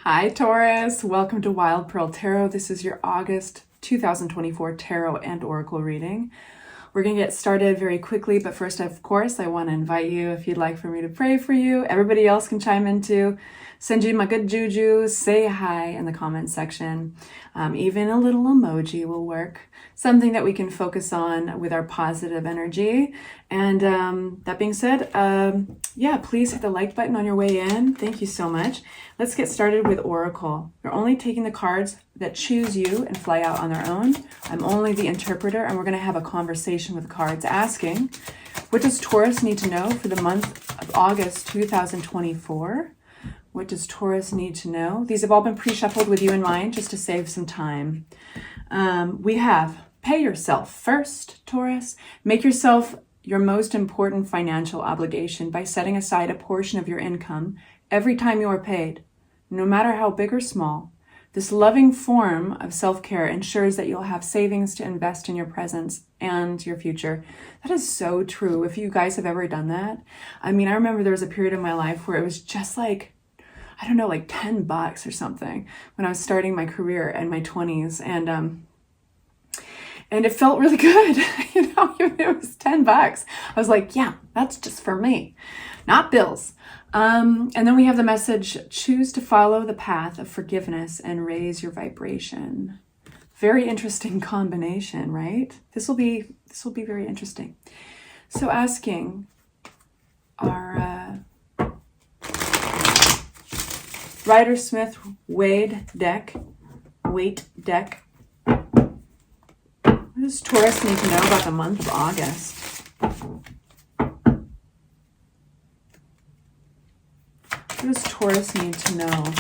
Hi Taurus, welcome to Wild Pearl Tarot. This is your August 2024 Tarot and Oracle reading. We're going to get started very quickly, but first, of course, I want to invite you, if you'd like for me to pray for you. Everybody else can chime in too. Send you my good juju, say hi in the comment section. Even a little emoji will work. Something that we can focus on with our positive energy. And that being said, yeah, please hit the like button on your way in. Thank you so much. Let's get started with Oracle. You're only taking the cards that choose you and fly out on their own. I'm only the interpreter, and we're going to have a conversation with the cards asking, what does Taurus need to know for the month of August 2024? What does Taurus need to know? These have all been pre-shuffled with you in mind just to save some time. We have pay yourself first, Taurus. Make yourself your most important financial obligation by setting aside a portion of your income every time you are paid, no matter how big or small. This loving form of self-care ensures that you'll have savings to invest in your present and your future. That is so true. If you guys have ever done that. I mean, I remember there was a period in my life where it was just like, I don't know, like $10 or something when I was starting my career in my 20s. And it felt really good. You know, it was $10. I was like, yeah, that's just for me, not bills. And then we have the message, choose to follow the path of forgiveness and raise your vibration. Very interesting combination, right? This will be very interesting. So asking our Rider-Smith-Wade deck, What does Taurus need to know about the month of August? What does Taurus need to know?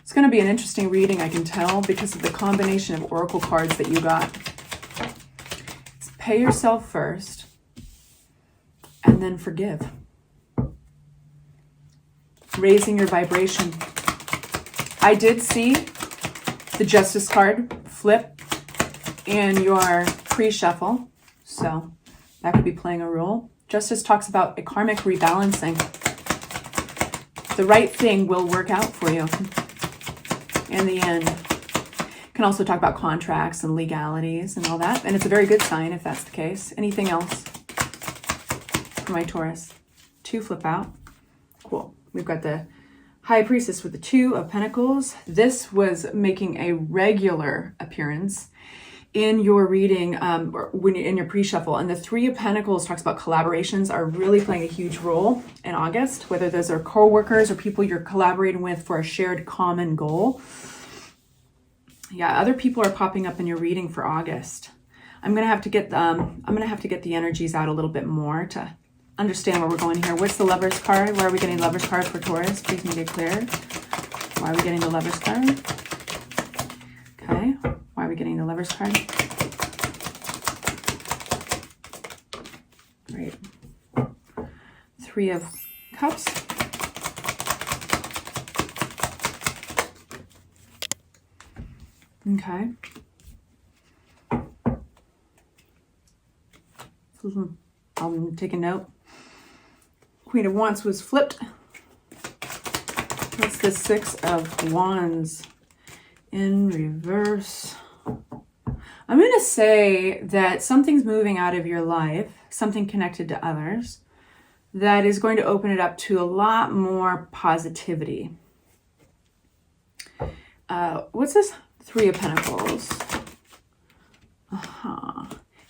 It's going to be an interesting reading, I can tell, because of the combination of oracle cards that you got. It's pay yourself first and then forgive. Raising your vibration. I did see the Justice card flip in your pre-shuffle, so that could be playing a role. Justice talks about a karmic rebalancing. The right thing will work out for you in the end. Can also talk about contracts and legalities and all that, and it's a very good sign if that's the case. Anything else for my Taurus? 2 flip out. Cool. We've got the High Priestess with the 2 of Pentacles. This was making a regular appearance in your reading, or when you're in your pre-shuffle. And the 3 of Pentacles talks about collaborations are really playing a huge role in August, whether those are co-workers or people you're collaborating with for a shared common goal. Yeah, other people are popping up in your reading for August. I'm gonna have to get the energies out a little bit more to understand where we're going here. What's the Lovers card? Why are we getting Lovers card for Taurus? Please make it clear. Why are we getting the Lovers card? Okay. Why are we getting the Lovers card? Great. 3 of Cups. Okay. I'll take a note. Queen of Wands was flipped. That's the 6 of Wands in reverse. I'm going to say that something's moving out of your life, something connected to others, that is going to open it up to a lot more positivity. What's this? 3 of Pentacles.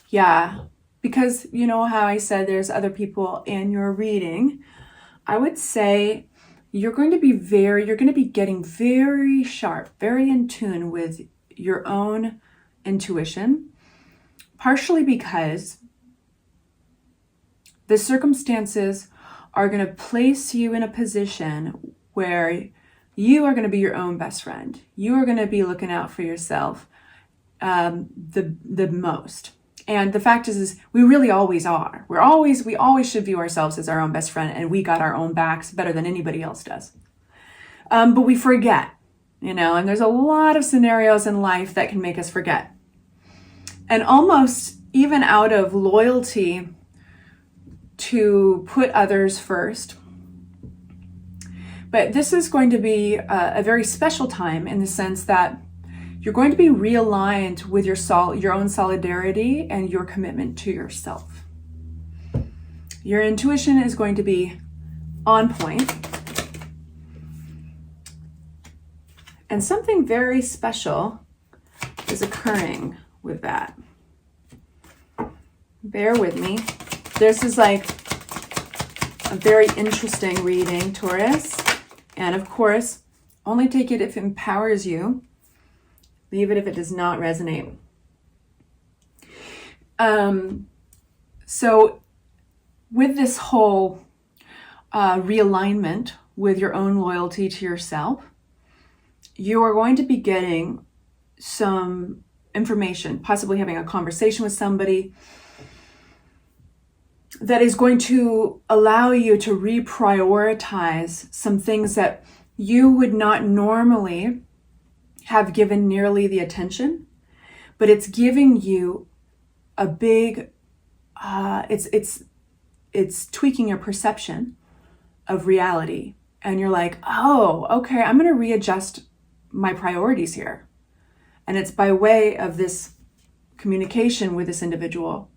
Yeah, because you know how I said there's other people in your reading. I would say you're going to be getting very sharp, very in tune with your own intuition, partially because the circumstances are going to place you in a position where you are going to be your own best friend. You are going to be looking out for yourself the most. And the fact is we really always are. We always should view ourselves as our own best friend, and we got our own backs better than anybody else does. But we forget, and there's a lot of scenarios in life that can make us forget. And almost even out of loyalty to put others first, But this is going to be a very special time in the sense that you're going to be realigned with your own solidarity and your commitment to yourself. Your intuition is going to be on point. And something very special is occurring with that. Bear with me. This is like a very interesting reading, Taurus. And of course, only take it if it empowers you. Leave it if it does not resonate. So with this whole realignment with your own loyalty to yourself, you are going to be getting some information, possibly having a conversation with somebody that is going to allow you to reprioritize some things that you would not normally have given nearly the attention, but it's giving you a big, it's tweaking your perception of reality. And you're like, oh, okay, I'm going to readjust my priorities here. And it's by way of this communication with this individual.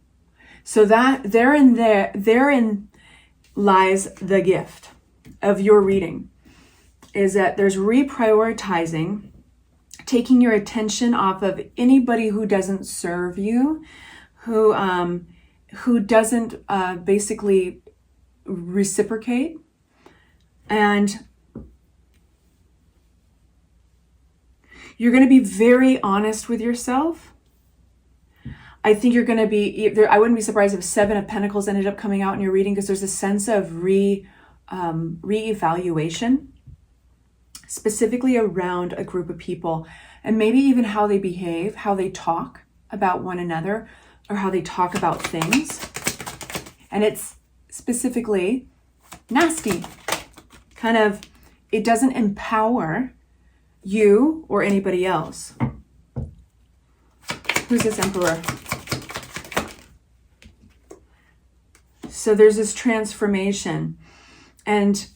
So that therein lies the gift of your reading, is that there's reprioritizing, taking your attention off of anybody who doesn't serve you, who doesn't basically reciprocate, and you're going to be very honest with yourself. I think you're going to be, I wouldn't be surprised if 7 of Pentacles ended up coming out in your reading, because there's a sense of reevaluation, specifically around a group of people, and maybe even how they behave, how they talk about one another, or how they talk about things. And it's specifically nasty. Kind of, it doesn't empower you or anybody else. Who's this Emperor? So there's this transformation, and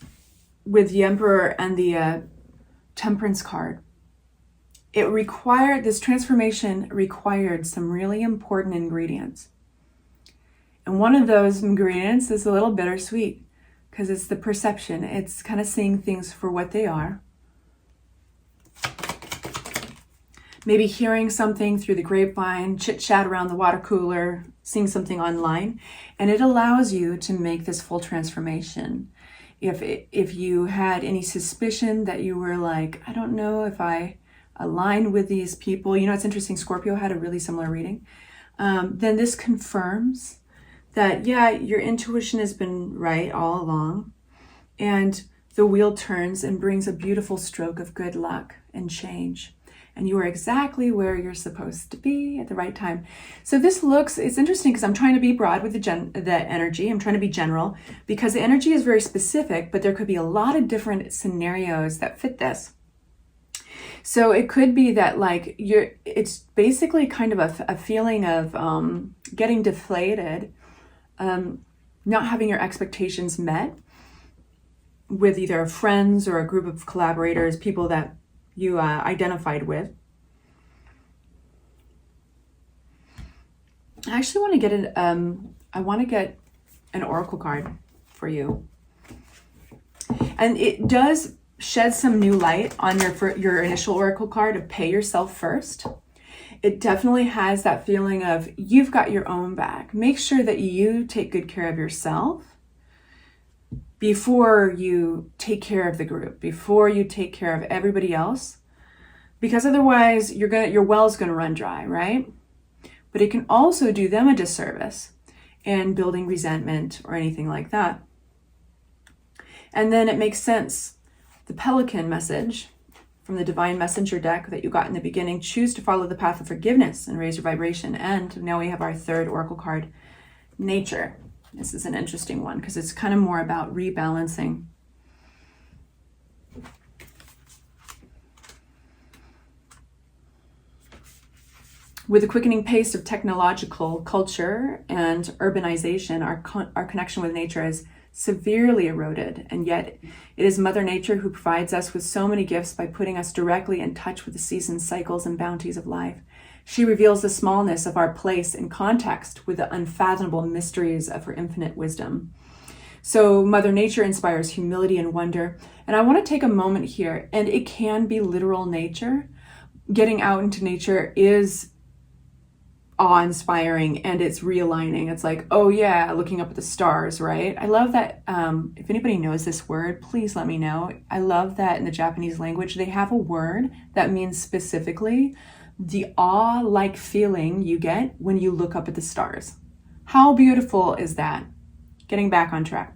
with the Emperor and the Temperance card, this transformation required some really important ingredients. And one of those ingredients is a little bittersweet, because it's the perception. It's kind of seeing things for what they are. Maybe hearing something through the grapevine, chit chat around the water cooler, seeing something online, and it allows you to make this full transformation. If you had any suspicion that you were like, I don't know if I align with these people, it's interesting, Scorpio had a really similar reading, then this confirms that, yeah, your intuition has been right all along, and the wheel turns and brings a beautiful stroke of good luck and change. And you are exactly where you're supposed to be at the right time. So it's interesting because I'm trying to be broad with the energy. I'm trying to be general because the energy is very specific, but there could be a lot of different scenarios that fit this. So it could be that it's basically kind of a feeling of getting deflated, not having your expectations met with either friends or a group of collaborators, people that you identified with. I actually want to get I want to get an oracle card for you, and it does shed some new light on your initial oracle card of pay yourself first. It definitely has that feeling of you've got your own back. Make sure that you take good care of yourself before you take care of the group, before you take care of everybody else, because otherwise your well's going to run dry, right? But it can also do them a disservice in building resentment or anything like that. And then it makes sense. The Pelican message from the Divine Messenger deck that you got in the beginning, choose to follow the path of forgiveness and raise your vibration. And now we have our third oracle card, Nature. This is an interesting one because it's kind of more about rebalancing. With the quickening pace of technological culture and urbanization, our connection with nature has severely eroded, and yet it is Mother Nature who provides us with so many gifts by putting us directly in touch with the seasons, cycles, and bounties of life. She reveals the smallness of our place in context with the unfathomable mysteries of her infinite wisdom. So Mother Nature inspires humility and wonder. And I want to take a moment here, and it can be literal nature. Getting out into nature is awe-inspiring, and it's realigning. It's like, oh yeah, looking up at the stars, right? I love that. If anybody knows this word, please let me know. I love that in the Japanese language, they have a word that means specifically the awe-like feeling you get when you look up at the stars. How beautiful is that? Getting back on track.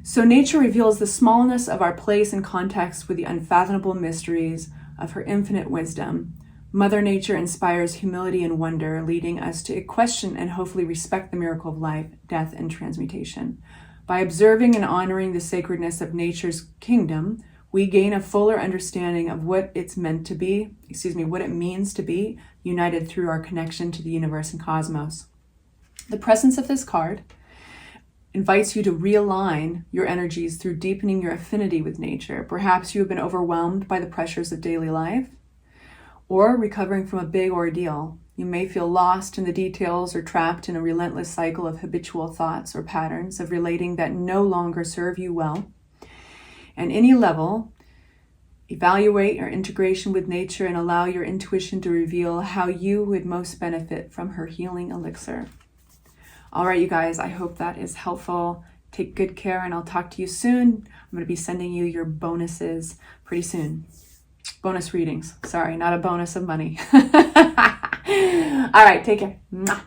So nature reveals the smallness of our place and context with the unfathomable mysteries of her infinite wisdom. Mother Nature inspires humility and wonder, leading us to question and hopefully respect the miracle of life, death, and transmutation. By observing and honoring the sacredness of nature's kingdom, we gain a fuller understanding of what it means to be united through our connection to the universe and cosmos. The presence of this card invites you to realign your energies through deepening your affinity with nature. Perhaps you have been overwhelmed by the pressures of daily life or recovering from a big ordeal. You may feel lost in the details or trapped in a relentless cycle of habitual thoughts or patterns of relating that no longer serve you well. At any level, evaluate your integration with nature and allow your intuition to reveal how you would most benefit from her healing elixir. All right, you guys, I hope that is helpful. Take good care, and I'll talk to you soon. I'm going to be sending you your bonuses pretty soon. Bonus readings. Sorry, not a bonus of money. All right, take care. Mwah.